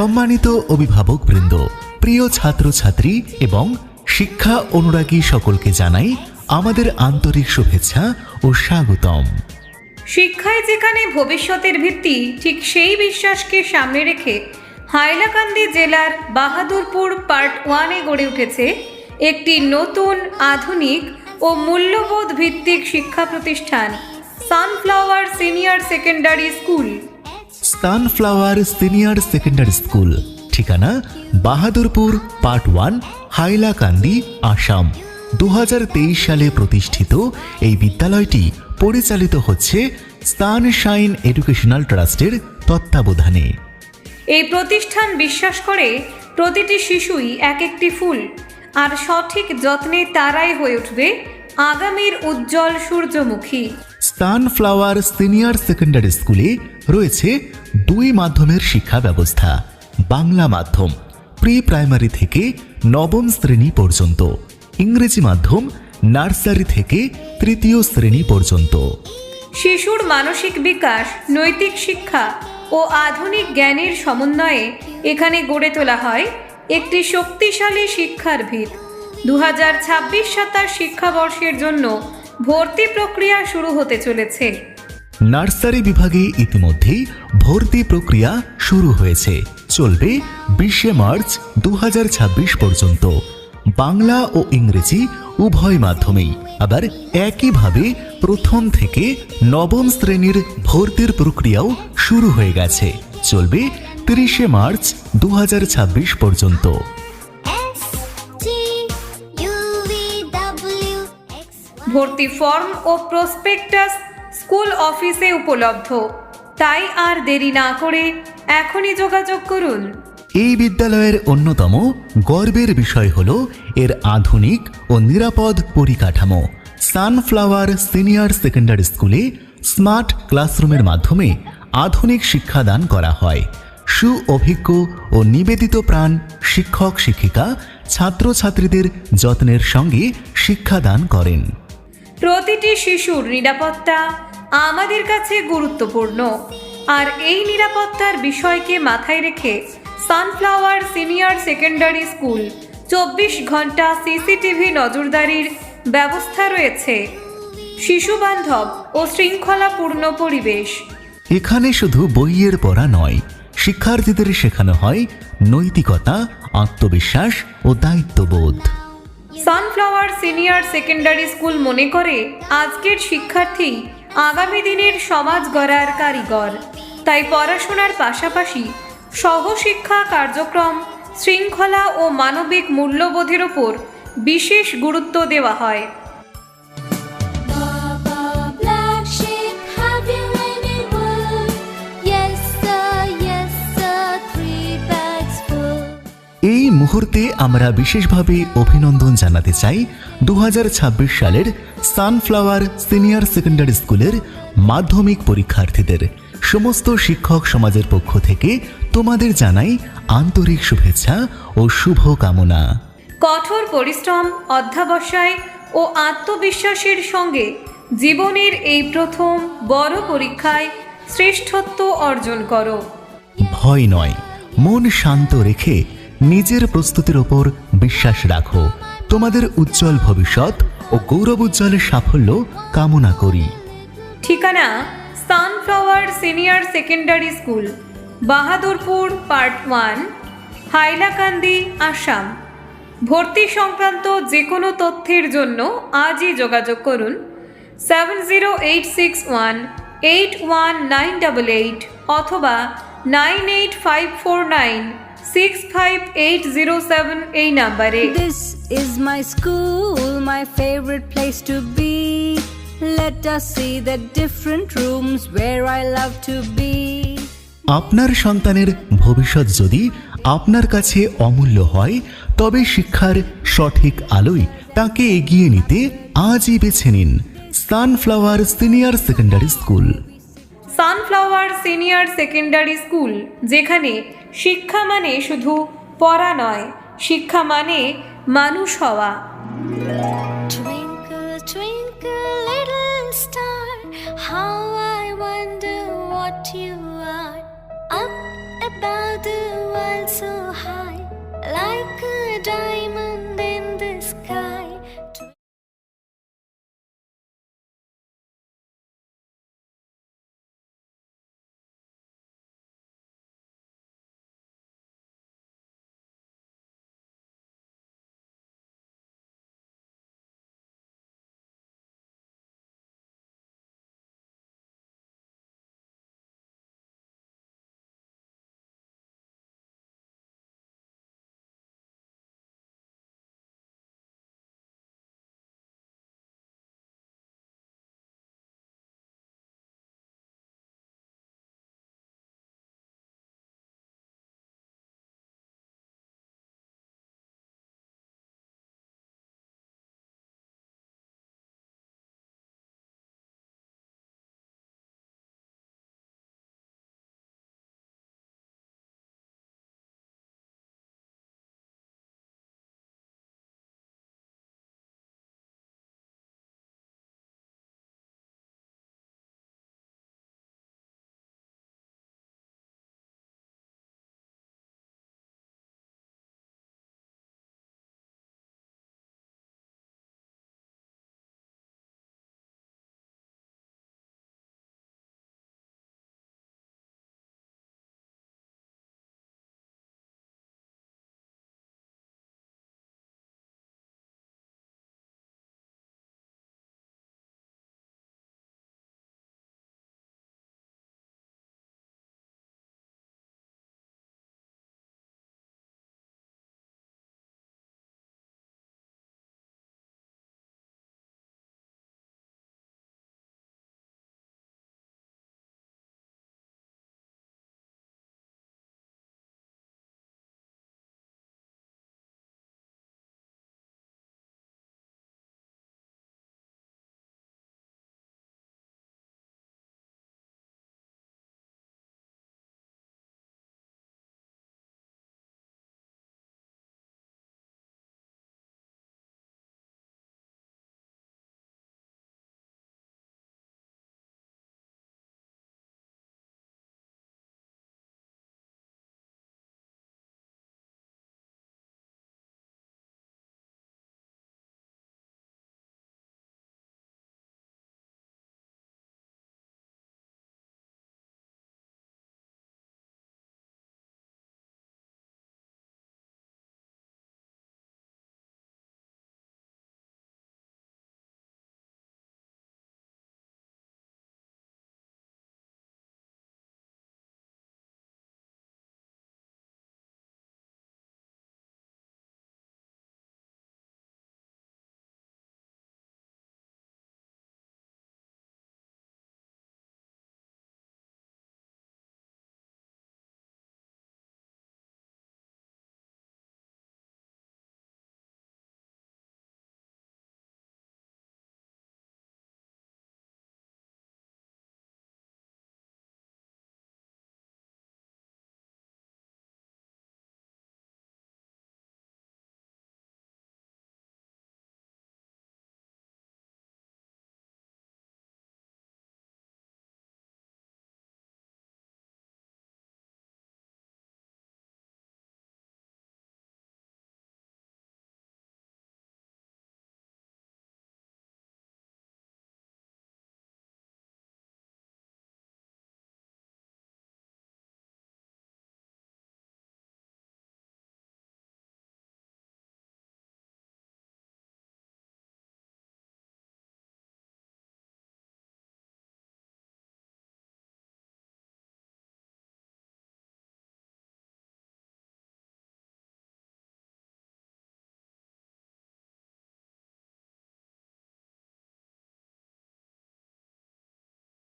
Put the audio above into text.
সম্মানিত অভিভাবকবৃন্দ, প্রিয় ছাত্রছাত্রী এবং শিক্ষা অনুরাগী সকলকে জানাই আমাদের আন্তরিক শুভেচ্ছা ও স্বাগতম। শিক্ষায় যেখানে ভবিষ্যতের ভিত্তি, ঠিক সেই বিশ্বাসকে সামনে রেখে হাইলাকান্দি জেলার বাহাদুরপুর পার্ট 1-এ গড়ে উঠেছে একটি নতুন, আধুনিক ও মূল্যবোধ ভিত্তিক শিক্ষা প্রতিষ্ঠান sunflower senior secondary school. Sunflower senior secondary school, ঠিকানা বাহাদুরপুর পার্ট 1, হাইলাকান্দি, আসাম। 2023 সালে প্রতিষ্ঠিত এই বিদ্যালয়টি পরিচালিত হচ্ছে সানশাইন এডুকেশনাল ট্রাস্টের তত্ত্বাবধানে। এই প্রতিষ্ঠান বিশ্বাস করে প্রতিটি শিশুই এক একটি ফুল, আর সঠিক যত্নে তারাই হয়ে উঠবে আগামীর উজ্জ্বল সূর্যমুখী। সানফ্লাওয়ার সিনিয়র সেকেন্ডারি স্কুলে রয়েছে 2 মাধ্যমের শিক্ষা ব্যবস্থা। বাংলা মাধ্যম প্রি প্রাইমারি থেকে 9ম শ্রেণী পর্যন্ত, ইংরেজি মাধ্যম নার্সারি থেকে 3য় শ্রেণী পর্যন্ত। শিশুর মানসিক বিকাশ, নৈতিক শিক্ষা ও আধুনিক জ্ঞানের সমন্বয়ে এখানে গড়ে তোলা হয় একটি শক্তিশালী শিক্ষার ভিত। 2026-27 শিক্ষাবর্ষের জন্য ভর্তি প্রক্রিয়া শুরু হতে চলেছে। নার্সারি বিভাগে ইতিমধ্যেই ভর্তি প্রক্রিয়া শুরু হয়েছে, চলবে 20 মার্চ 2026 পর্যন্ত। বাংলা ও ইংরেজি উভয় মাধ্যমেই। আবার একইভাবে প্রথম থেকে 9ম শ্রেণীর ভর্তির প্রক্রিয়াও শুরু হয়ে গেছে, চলবে 30 মার্চ 2026 পর্যন্ত। ভর্তি ফর্ম ও প্রসপেক্টাস স্কুল অফিসে উপলব্ধ, তাই আর দেরি না করে এখনই যোগাযোগ করুন। এই বিদ্যালয়ের অন্যতম গর্বের বিষয় হল এর আধুনিক ও নিরাপদ পরিকাঠামো। সানফ্লাওয়ার সিনিয়র সেকেন্ডারি স্কুলে স্মার্ট ক্লাসরুমের মাধ্যমে আধুনিক শিক্ষাদান করা হয়। সুঅভিজ্ঞ ও নিবেদিত প্রাণ শিক্ষক শিক্ষিকা ছাত্রছাত্রীদের যত্নের সঙ্গে শিক্ষাদান করেন। প্রতিটি শিশুর নিরাপত্তা আমাদের কাছে গুরুত্বপূর্ণ, আর এই নিরাপত্তার বিষয়কে মাথায় রেখে সানফ্লাওয়ার সিনিয়র সেকেন্ডারি স্কুল 24 ঘন্টা সিসিটিভি নজরদারির ব্যবস্থা রয়েছে। শিশু বান্ধব ও শৃঙ্খলাপূর্ণ পরিবেশ। এখানে শুধু বইয়ের পড়া নয়, শিক্ষার্থীদের শেখানো হয় নৈতিকতা, আত্মবিশ্বাস ও দায়িত্ববোধ। সানফ্লাওয়ার সিনিয়র সেকেন্ডারি স্কুল মনে করে আজকের শিক্ষার্থী আগামী দিনের সমাজ গড়ার কারিগর। তাই পড়াশোনার পাশাপাশি সহশিক্ষা কার্যক্রম, শৃঙ্খলা ও মানবিক মূল্যবোধের ওপর বিশেষ গুরুত্ব দেওয়া হয়। এই মুহূর্তে আমরা বিশেষভাবে অভিনন্দন জানাতে চাই 2026 সালের সানফ্লাওয়ার সিনিয়র সেকেন্ডারি স্কুলের মাধ্যমিক পরীক্ষার্থীদের। সমস্ত শিক্ষক সমাজের পক্ষ থেকে তোমাদের জানাই আন্তরিক শুভেচ্ছা ও শুভ কামনা। কঠোর পরিশ্রম, অধ্যবসায় ও আত্মবিশ্বাসের সঙ্গে জীবনের এই প্রথম বড় পরীক্ষায় শ্রেষ্ঠত্ব অর্জন করো। ভয় নয়, মন শান্ত রেখে নিজের প্রস্তুতির ওপর বিশ্বাস রাখো। তোমাদের উজ্জ্বল ভবিষ্যৎ ও গৌরবোজ্জ্বল সাফল্য কামনা করি। ঠিকানা sunflower senior secondary school, Bahadurpur part 1, Hailakandi, Assam. ভর্তি সংক্রান্ত যে কোনো তথ্যের জন্য আজই যোগাযোগ করুন 7086181988 অথবা 9854965807 এই নাম্বারে। This is my school, my favorite place to be. Let us see the different rooms where I love to be. আপনার সন্তানের ভবিষ্যৎ যদি আপনার কাছে অমূল্য হয়, তবে শিক্ষার সঠিক আলোয় তাকে এগিয়ে নিতে আজই বেছে নিন sunflower senior secondary school. Sunflower senior secondary school, যেখানে শিক্ষা মানে শুধু পড়া নয়, শিক্ষা মানে মানুষ হওয়া। Twinkle, twinkle, little star, how I wonder what you are. Up above the world so